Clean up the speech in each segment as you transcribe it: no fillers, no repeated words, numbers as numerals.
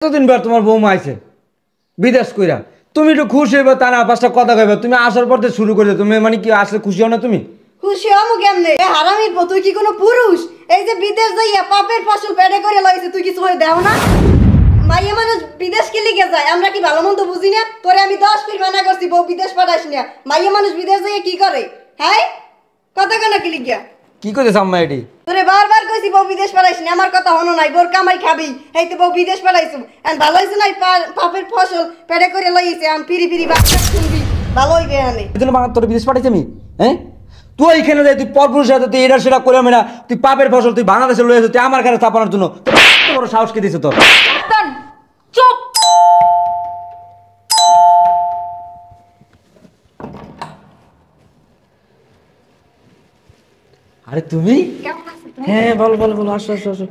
কতদিন পর তোমার বৌমা আইছে বিদেশ কইরা, তুমি একটু খুশি হইবা তা না পাঁচটা কথা কইবা। তুমি আসার পর থেকে শুরু করে তুমি মানে কি আসলে খুশি হও না? তুমি খুশি হমু কেমনে? এ হারামির পো, তুই কি কোনো পুরুষ? এই যে বিদেশ যাইয়া পাপের ফসল পেটে করে লইছে, তুই কিছু হয়ে দেও না? মাইয়া মানুষ বিদেশ কি লিগে যায়? আমরা কি ভালো মন্দ বুঝি না? তোরে আমি 10 ফির মানা করছি বউ বিদেশ পাঠাইস না। মাইয়া মানুষ বিদেশ যাইয়া কি করে? হ্যাঁ, কথা কেন কি লিগা? কি কইতেছ আম্মা? এটি তোরে বারবার কইছি বউ বিদেশ পাঠাইস না, আমার কথা হনো নাই। বোর কামাই খাবি, এই তো বউ বিদেশ পাঠাইছো। আর ভালো হইছে নাই, পাপের ফসল পেটে করে লইছে। আমি ফিরি ফিরি বাচ্চা শুনবি, ভালো হইবে আনে। এজন্য বাংলা তোর বিদেশ পাঠাইছি আমি। হ্যাঁ, তুই এইখানে যাই, তুই পরপুরুষ সাথে তুই এটা সেটা করে আমি না, তুই পাপের ফসল তুই বাংলাদেশে লয়ে তুই আমার কাছে চাপানোর জন্য বড় সাহস কে দিছে তোর? চুপ। আরে তুমি? কেমন আছো তুমি? হ্যাঁ বল বল বল, আসো আসো আসো।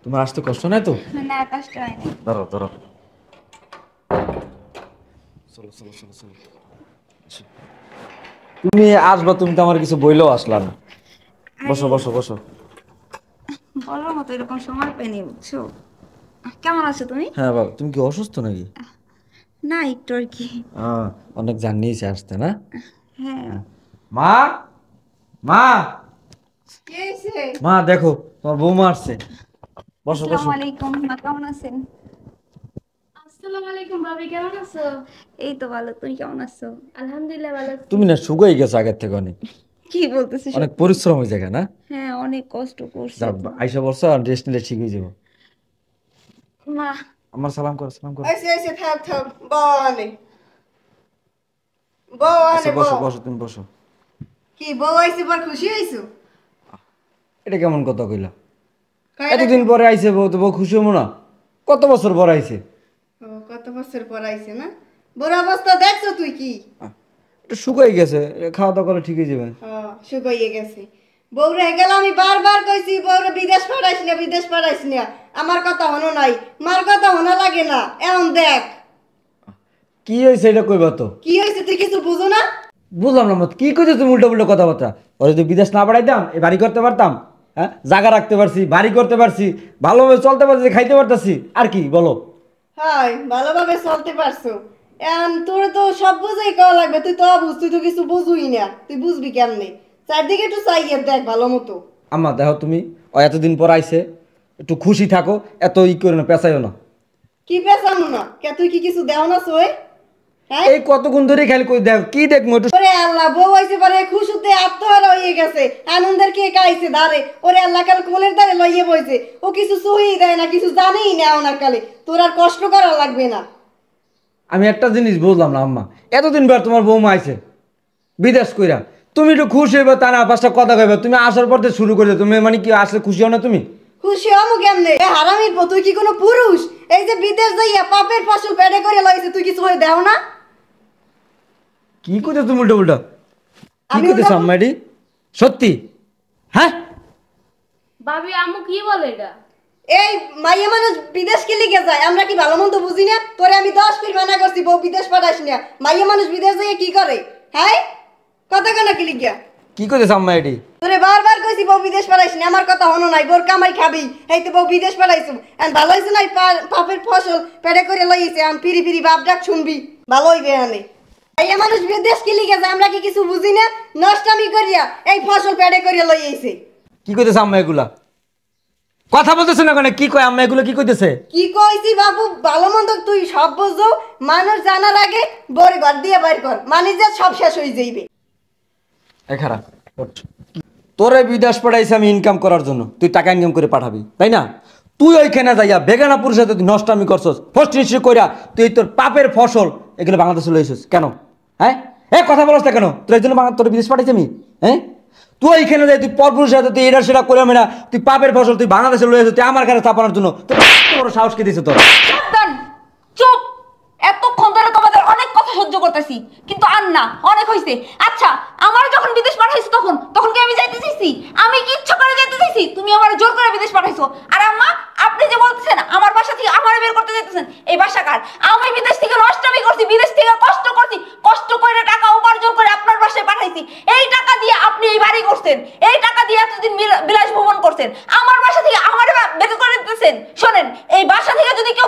তোমার আসতে কষ্ট নাই তো? না, কষ্ট হয় না। ধরো ধরো, চলো চলো চলো চলো। তুমি আসবা, তুমি তো আমার কিছু বইলেও আসলা না। বসো বসো বসো। বলার মতো এরকম সময় পাইনি, বুঝছো? কেমন আছো তুমি? হ্যাঁ বাবা, তুমি কি অসুস্থ নাকি? না, একটু আর কি। অনেক জানিয়েছে আসতে না? হ্যাঁ। মা মা কে হইছে? মা দেখো তোমার বৌমা আসছে। বসো বসো। আসসালামু আলাইকুম, মা কেমন আছেন? আসসালামু আলাইকুম ভাবি, কেমন আছো? এই তো ভালো, তুমি কেমন আছো? আলহামদুলিল্লাহ ভালো আছি। তুমি না শুকাই গেছো আগের থেকে অনেক, কি বলতেছিস? অনেক পরিশ্রম হয়ে জায়গা না? হ্যাঁ, অনেক কষ্ট করছি। যাও আইসা বলছো, আর রেস্ট নিলে ঠিক হয়ে যাবো। মা, আমার সালাম করো সালাম করো। আইছে আইছে, থাক থাক, বউ আনে। বউ আচ্ছা আনে, বসো বউ। বসো, তুমি বসো। কি বউ আইছে পর খুশি হইছো? এটা কেমন কথা কইলা? কয়টা- এতদিন পরে আইছে বউ, তো বউ খুশি হবো না? কত বছর পর আইছে। ও, কত বছর পর আইছে না? বড় অবস্থা দেখছো তুই কি? একটু শুকাই গেছে, খাওয়া দাওয়া করে ঠিক হয়ে যাবে। শুকাইয়ে গেছে। বউরে গেল, আমি বারবার কইছি বউরে বিদেশ পাঠাইস না, বিদেশ পাঠাইস না। আমার কথা হনো নাই, মার কথা হনো লাগে না। এখন দেখ কি হয়েছে এটা কইবা তো? কি হয়েছে, তুই কিছু বুঝো না? বুঝলাম না, কি কইছো তুমি উল্টো উল্টো কথাবার্তা? ওরা যদি বিদেশ না পাঠাইতাম এই বাড়ি করতে পারতাম? হ্যাঁ, জায়গা রাখতে পারছি, বাড়ি করতে পারছি, ভালোভাবে চলতে পারছি, খাইতে পারতাছি, আর কি বলো? হাই, ভালোভাবে চলতে পারছো। এখন তোর তো সব বুঝাই করা লাগবে, তুই তো অবুঝ, তুই তো কিছু বুঝুই না, তুই বুঝবি কেমনে? চারদিকে একটু চাইয়ে দেখ ভালো মতো। আম্মা দেখো তুমি, ও এতদিন পর আইছে, একটু খুশি থাকো, এত ই করো না, পেঁচাইও না। কি পেছানো না কে, তুই কি কিছু দেও না সই? হ্যাঁ, এই কতক্ষণ ধরে খালি কই দেখ কি দেখবো একটু। ওরে আল্লাহ, বউ হইছে পারে খুশুতে আত্মহারা হয়ে গেছে, আনন্দের কে কাইছে ধারে। ওরে আল্লাহ, কাল কোলের ধারে লইয়ে বইছে, ও কিছু সহি দেয় না, কিছু জানেই না। ওনার কালে তোর আর কষ্ট করা লাগবে না। আমি একটা জিনিস বুঝলাম না আম্মা, এতদিন পর তোমার বৌমা আইছে বিদেশ কইরা, তুমি একটু খুশি হইবা তা না পাঁচটা কথা কইবা। তুমি আসার পর থেকে শুরু করে তুমি মানে কি আসলে খুশি হও না? তুমি খুশি হমু কেমনে? এ হারামির পো, তুই কি কোনো পুরুষ? এই যে বিদেশ যাইয়া পাপের ফসল পেটে করে লইছে, তুই কিছু হয়ে দেও না? কি কইতে তুমি উল্টো উল্টো কি আমি কইতেছ উল্টা- আম্মা? এটি সত্যি? হ্যাঁ, ভাবি আম্মু কি বলে এটা? এই মাইয়া মানুষ বিদেশ কি লিগে যায়? আমরা কি ভালো মন্দ বুঝি না? তোরে আমি 10 ফির মানা করছি বউ বিদেশ পাঠাইস না। মাইয়া মানুষ বিদেশ যাইয়া কি করে? হ্যাঁ, কথা কেন কি লিগা? কি কইতেছ আম্মা? এটি তোরে বারবার কইছি বউ বিদেশ পাঠাইস না, আমার কথা হনো নাই। বোর কামাই খাবি, এই তো বউ বিদেশ পাঠাইছো। আর ভালো হইছে নাই, পাপের ফসল পেটে করে লইছে। আমি ফিরি ফিরি বাপ ডাক শুনবি, ভালো হইবে আনে। মাইয়া মানুষ বিদেশ কি লিগে যায়? আমরা কি কিছু বুঝি না? নষ্টামি করিয়া এই ফসল পেটে করে লইছে। কি কইতেছ আম্মা? এগুলা কথা বলতেছ না কেন? কি কয় আম্মা এগুলো? কি কইতেছে? কি কইছি বাবু, ভালো মন্দ তুই সব বুঝো। মানুষ জানার আগে বড় ঘর দিয়ে বাইর কর, মানে যে সব শেষ হয়ে যাইবে। এই খারাপ, তোরে বিদেশ পাঠাইছে আমি ইনকাম করার জন্য, তুই টাকা ইনকাম করে পাঠাবি, তাই না? তুই ওইখানে যাইয়া বেগানা পুরুষের সাথে তুই নষ্টামি করছস, ফষ্ট নিশ্চয় কইরা তুই তোর পাপের ফসল এগুলো বাংলাদেশে লইছিস কেন? হ্যাঁ, এ কথা বলছ না কেন? তোর এই জন্য তোর বিদেশ পাঠাইছি আমি? হ্যাঁ, তুই ওইখানে যাই, তুই পরপুরুষের সাথে তুই এটা সেটা করে আমি না, তুই পাপের ফসল তুই বাংলাদেশে লইছিস, তুই আমার কাছে চাপানোর জন্য তোর বড় সাহস কে দিছে তোর? সাবধান, চুপ। এতক্ষণ ধরে তোমাদের অনেক কথা সহ্য করতেছি, কিন্তু আর না, অনেক হইছে। আচ্ছা, আমার যখন বিদেশ পাঠাইছো তখন তখন কি আমি যাইতে চাইছি? আমি কি ইচ্ছা করে যাইতে চাইছি? তুমি আমার জোর করে বিদেশ পাঠাইছো। আর আম্মা, আপনি যে বলতেছেন আমার বাসা থেকে আমারে বের করতে যাইতেছেন, এই বাসা কার? আমি বিদেশ থেকে নষ্টামি করছি, বিদেশ থেকে কষ্ট করছি, কষ্ট করে টাকা উপার্জন করে আপনার বাসায় পাঠাইছি। এই টাকা দিয়ে আপনি এই বাড়ি করছেন, এই টাকা দিয়ে এতদিন বিলাস ভ্রমণ করছেন। আমার বাসা থেকে আমারে বের করে দিতেছেন। শোনেন, এই বাসা থেকে যদি কেউ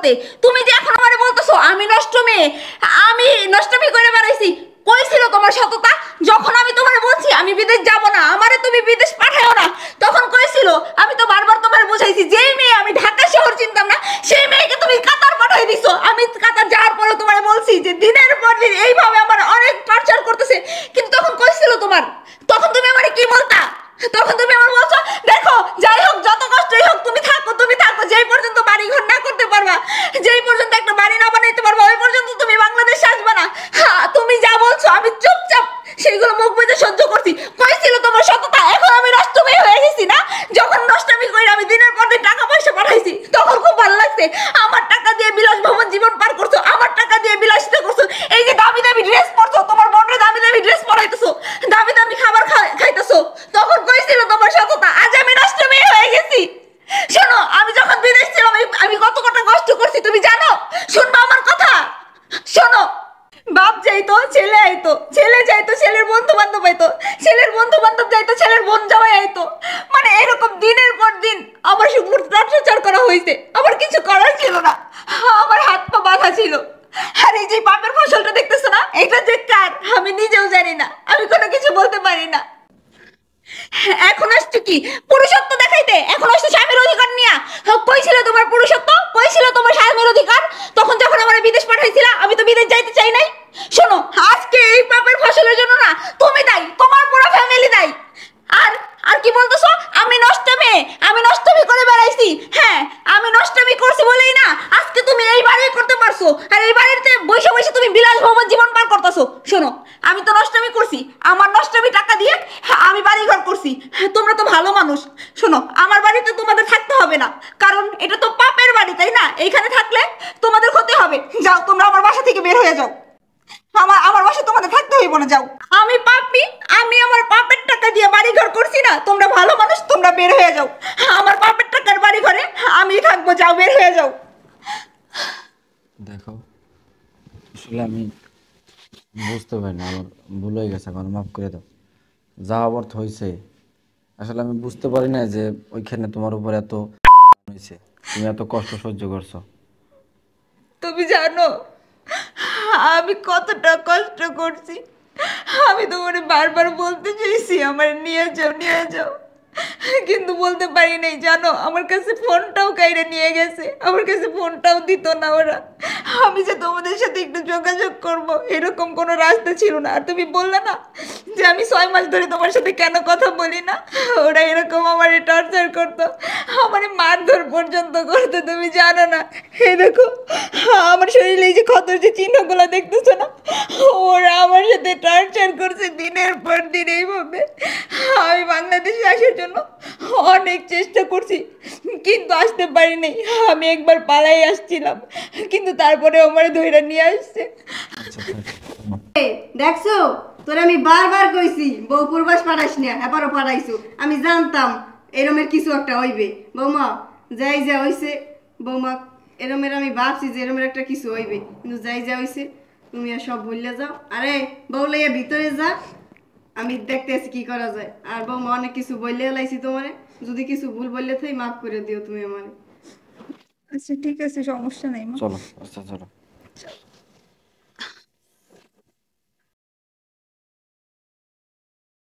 করতে। তুমি যে এখন আমারে বলতেছো আমি নষ্ট মেয়ে, আমি নষ্টমি করে বেড়াইছি, কই ছিল তোমার সততা? যখন আমি তোমারে বলছি আমি বিদেশ যাব না, আমারে তুমি বিদেশ পাঠাও না, তখন কই ছিল? আমি তো বারবার তোমারে বুঝাইছি, যেই মেয়ে আমি ঢাকা শহর চিনতাম না সেই মেয়েকে তুমি কাতার পাঠাই দিছো। আমি কাতার যাওয়ার পরে তোমারে বলছি যে দিনের পর দিন এইভাবে আমার অনেক টর্চার করতেছে, কিন্তু তখন কই ছিল তোমার? তখন তুমি আমারে কি বলতা? তখন তুমি আমার বলছো দেখো যাই হোক যত কষ্টই হোক তুমি থাকো, তুমি থাকো, যেই পর্যন্ত বাড়ি ঘর না করতে পারবা, যেই পর্যন্ত একটা বাড়ি না বানাইতে পারবা, ওই পর্যন্ত তুমি বাংলাদেশে আসবে না। হ্যাঁ, তুমি যা বলছো আমি চুপচাপ সেইগুলো মুখ বুজে সহ্য করছি। কই ছিল তোমার সততা? এখন আমি নষ্টমী হয়ে গেছি না? যখন নষ্টমী করে আমি দিনের পর দিন টাকা পয়সা পাঠাইছি তখন খুব ভালো লাগছে। আমার টাকা দিয়ে বিলাস ভবন জীবন পার করছো, আমার টাকা দিয়ে বিলাসিতা করছো, এই যে দামি দামি ড্রেস পরছো, তোমার বোনের দামি দামি ড্রেস পরাইতেছো, দামি দামি খাবার খাইতেছো, তখন কই ছিল তোমার সততা? আজ আমি নষ্টমী হয়ে গেছি। শোনো, আমি যখন বিদেশ ছিলাম আমি কত কষ্ট করছি তুমি জানো? শুনবা আমার কথা? শোনো, বাপ যাইতো ছেলে আইতো, ছেলে যাইতো ছেলের বন্ধু বান্ধব আইতো, ছেলের বন্ধু বান্ধব যাইতো ছেলের বোন জামাই আইতো, মানে এরকম দিনের পর দিন আমার শুধু অত্যাচার করা হয়েছে। আমার কিছু করার ছিল না, আমার হাত পা বাঁধা ছিল। আর এই যে পাপের ফসলটা দেখতেছো না, এটা যে কার আমি নিজেও জানি না, আমি কোনো কিছু বলতে পারি না। এখন আসছো কি পুরুষত্ব দেখাইতে? এখন আসছো স্বামীর অধিকার নিয়া। কই ছিল তোমার পুরুষত্ব? কই ছিল তোমার স্বামীর অধিকার? তখন যখন আমার বিদেশ পাঠাইছিলা আমি তো বিদেশ যাইতে চাই নাই। শোনো, আজকে এই পাপের ফসলের জন্য না তুমি দায়ী, তোমার পুরো ফ্যামিলি দায়ী। আর আর কি বলতেছো? আমি নষ্টমী, আমি নষ্টমী করে বেড়াইছি। হ্যাঁ, আমি নষ্টমী করছি বলেই না আজকে তুমি এই বাড়ি করতে পারছো, আর এই বাড়িতে বসে বসে তুমি বিলাস ভবন জীবন পার করতেছো। শোনো, আমি তো নষ্টমী করছি, আমার নষ্টমী টাকা দিয়ে আমি বাড়ি ঘর করছি। তোমরা তো ভালো মানুষ। শোনো, আমার বাড়িতে তোমাদের থাকতে হবে না, কারণ এটা তো পাপের বাড়ি, তাই না? এইখানে থাকলে তোমাদের ক্ষতি হবে। যাও, তোমরা আমার বাসা থেকে বের হয়ে যাও। আমার বাসায় তোমাদের থাকতে হইব না, যাও। আমি পাপী, আমি আমার পাপের টাকা দিয়ে বাড়ি ঘর করছি না? তোমরা ভালো মানুষ, তোমরা বের হয়ে যাও। আমার পাপের টাকার বাড়ি ঘরে আমি থাকবো, যাও বের হয়ে যাও। দেখো, আসলে আমি বুঝতে পারি না, আমার ভুল হয়ে গেছে, আমার মাফ করে দাও। যা হবার তো হয়েছে, আসলে আমি বুঝতে পারি না যে ওইখানে তোমার উপর এত হয়েছে, তুমি এত কষ্ট সহ্য করছো। তুমি জানো আমি কতটা কষ্ট করছি? আমি তোমার বারবার বলতে চাইছি আমার নিয়ে যাও, নিয়ে যাও, কিন্তু বলতে পারি নাই। জানো, আমার কাছে ফোনটাও কাইরে নিয়ে গেছে, আমার কাছে ফোনটাও দিত না ওরা। আমি যে তোমাদের সাথে একটু যোগাযোগ করব এরকম কোনো রাস্তা ছিল না। আর তুমি বললে না যে আমি 6 মাস ধরে তোমার সাথে কেন কথা বলি না, ওরা এরকম আমার টর্চার করতো, আমার মারধর পর্যন্ত করতো। তুমি জানো না, এই দেখো আমার শরীরে এই যে ক্ষতর যে চিহ্নগুলো দেখতেছো না, ওরা আমার সাথে টর্চার করছে দিনের পর দিন এইভাবে। আমি বাংলাদেশে আসার জন্য অনেক চেষ্টা করছি, কিন্তু আসতে পারিনি। আমি একবার পালাই আসছিলাম, কিন্তু তারপরে আমার ধইরা নিয়ে আসছে। দেখছো, তোরে আমি বারবার কইছি বউ পূর্বাস পাঠাইস না, এবারও পাঠাইছো। আমি জানতাম এরমের কিছু একটা হইবে। বৌমা যাই যা হইছে, বৌমা এরমের আমি ভাবছি যে এরমের একটা কিছু হইবে, কিন্তু যাই যা হইছে তুমি আর সব ভুলে যাও। আরে বউ লইয়া ভিতরে যা, আমি দেখতেছি কি করা যায়। আর বৌমা অনেক কিছু বললে লাইছি তোমারে, যদি কিছু ভুল বললে থাই মাফ করে দিও তুমি আমারে। আচ্ছা ঠিক আছে, সমস্যা নাই মা। চলো, আচ্ছা চলো।